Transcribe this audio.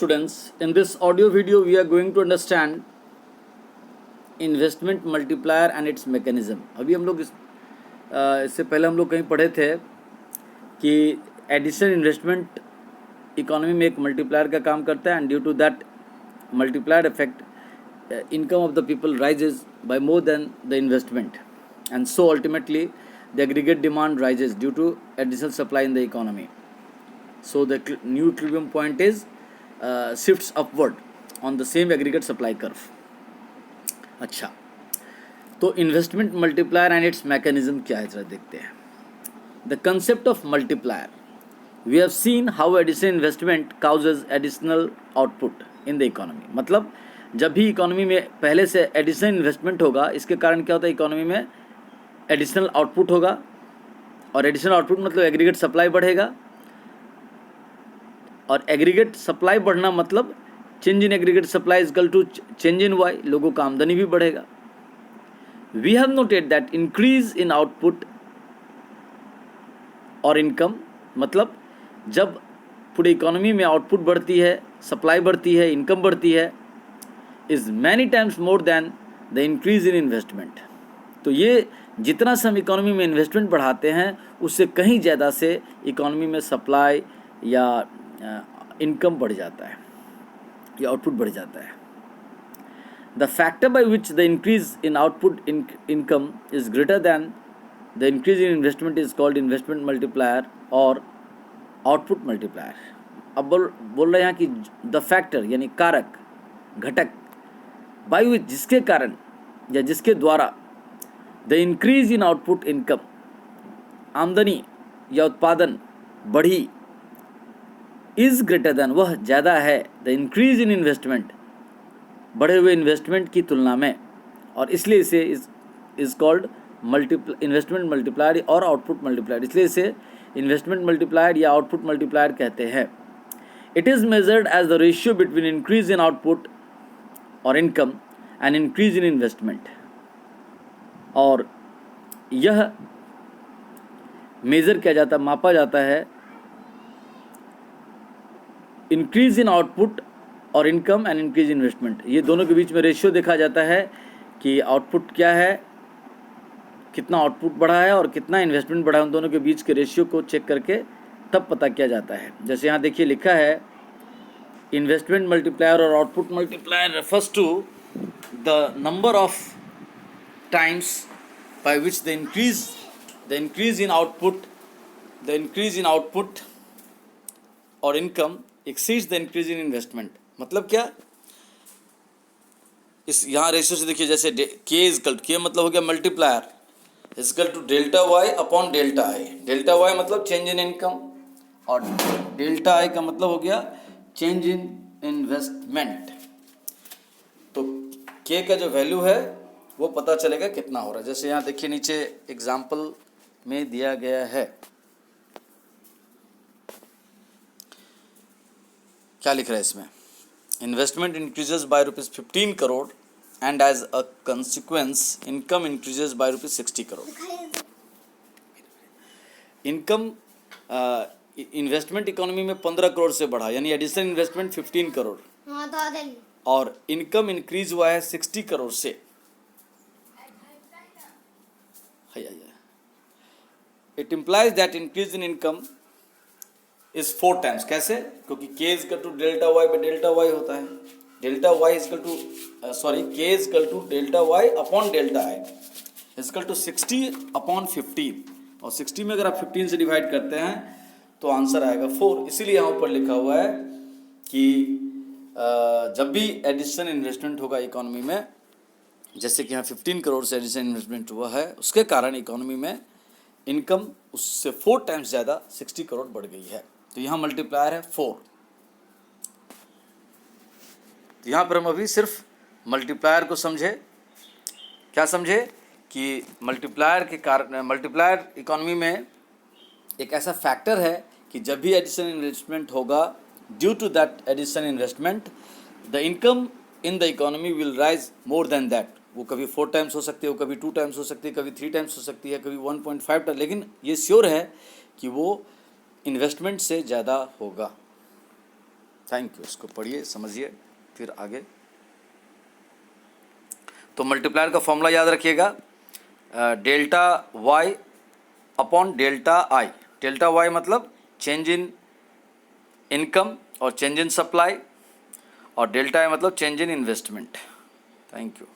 students, in this audio video we are going to understand investment multiplier and its mechanism. अभी हम लोग इससे पहले हम लोग कहीं पढ़े थे कि एडिशन इन्वेस्टमेंट इकोनॉमी में एक मल्टीप्लायर का काम करता है and due to that multiplier effect income of the people rises by more than the investment and so ultimately the aggregate demand rises due to additional supply in the economy. So the new equilibrium point is shifts upward on the same aggregate supply curve. अच्छा, तो investment multiplier and its mechanism क्या है जरा देखते हैं। The concept of multiplier, we have seen how additional investment causes additional output in the economy. मतलब जब भी इकोनॉमी में पहले से एडिशनल इन्वेस्टमेंट होगा, इसके कारण क्या होता है, इकोनॉमी में एडिशनल आउटपुट होगा और एडिशनल आउटपुट मतलब एग्रीगेट सप्लाई बढ़ेगा और एग्रीगेट सप्लाई बढ़ना मतलब change in aggregate supply is equal to change in Y, लोगों का आमदनी भी बढ़ेगा। We have noted that increase in output और इनकम, मतलब जब पूरी इकोनॉमी में आउटपुट बढ़ती है, सप्लाई बढ़ती है, इनकम बढ़ती है, is many times more than the increase in investment. तो ये जितना से हम इकोनॉमी में इन्वेस्टमेंट बढ़ाते हैं उससे कहीं ज़्यादा से इकोनॉमी में सप्लाई या इनकम बढ़ जाता है या आउटपुट बढ़ जाता है। The factor by which the increase in output income is greater than the increase in investment is called investment multiplier और आउटपुट मल्टीप्लायर। अब बोल रहे हैं कि द फैक्टर यानी कारक, घटक, बाय विच जिसके कारण या जिसके द्वारा the increase in output income, आमदनी या उत्पादन बढ़ी, इज़ ग्रेटर दैन वह ज़्यादा है द इंक्रीज इन इन्वेस्टमेंट, बढ़े हुए इन्वेस्टमेंट की तुलना में, और इसलिए इसे इज़ कॉल्ड इन्वेस्टमेंट मल्टीप्लायर और आउटपुट मल्टीप्लायर। इसलिए इसे इन्वेस्टमेंट मल्टीप्लायर या आउटपुट मल्टीप्लायर कहते हैं। It is measured as the ratio between increase in output और income and increase in investment, और यह मेज़र किया जाता, मापा जाता है इंक्रीज इन आउटपुट और इनकम एंड इंक्रीज इन्वेस्टमेंट, ये दोनों के बीच में रेशियो देखा जाता है कि आउटपुट क्या है, कितना आउटपुट बढ़ा है और कितना इन्वेस्टमेंट बढ़ा है, उन दोनों के बीच के रेशियो को चेक करके तब पता किया जाता है। जैसे यहाँ देखिए लिखा है इन्वेस्टमेंट मल्टीप्लायर और output multiplier refers to the number of times by which the increase in output और income exceeds the increase in investment. मतलब क्या, इस यहाँ रेशियो से देखिए, जैसे के इजकल के मतलब हो गया multiplier is equal to delta Y upon delta I. Delta Y मतलब चेंज इन इनकम और डेल्टा आई का मतलब हो गया चेंज इन इन्वेस्टमेंट। तो के का जो वैल्यू है वो पता चलेगा कितना हो रहा है। जैसे यहाँ देखिए नीचे एग्जाम्पल में दिया गया है, क्या लिख रहा है इसमें, investment increases by ₹15 crore and as a consequence income increases by ₹60 crore. Income investment economy में 15 करोड़ से बढ़ा, यानी एडिशनल इन्वेस्टमेंट 15 करोड़ और इनकम इंक्रीज हुआ है 60 करोड़ से। It implies that increase in income is 4 times. कैसे? क्योंकि K is equal to delta Y by delta Y होता है। Delta Y is equal to K is equal to delta Y upon delta I is equal to 60 upon 15, और 60 में अगर आप 15 से divide करते हैं तो आंसर आएगा 4। इसीलिए यहाँ ऊपर लिखा हुआ है कि जब भी एडिशनल इन्वेस्टमेंट होगा इकोनॉमी में, जैसे कि यहाँ 15 करोड़ से एडिशनल इन्वेस्टमेंट हुआ है, उसके कारण इकोनॉमी में इनकम उससे 4 टाइम्स ज़्यादा 60 करोड़ बढ़ गई है। तो यहाँ मल्टीप्लायर है 4। तो यहाँ पर हम अभी सिर्फ मल्टीप्लायर को समझे। क्या समझे कि मल्टीप्लायर के कारण, मल्टीप्लायर इकोनॉमी में एक ऐसा फैक्टर है कि जब भी एडिशनल इन्वेस्टमेंट होगा, due to that additional investment the income in the economy will rise more than that. वो कभी 4 टाइम्स हो सकती है, वो कभी 2 टाइम्स हो सकती है, कभी 3 टाइम्स हो सकती है, कभी 1.5 टाइम्स, लेकिन ये श्योर है कि वो इन्वेस्टमेंट से ज़्यादा होगा। Thank you. इसको पढ़िए, समझिए, फिर आगे। तो मल्टीप्लायर का फॉर्मूला याद रखिएगा, delta Y upon delta I. Delta Y मतलब चेंज इन इनकम और चेंज इन सप्लाई, और डेल्टा आई मतलब change in investment. Thank you.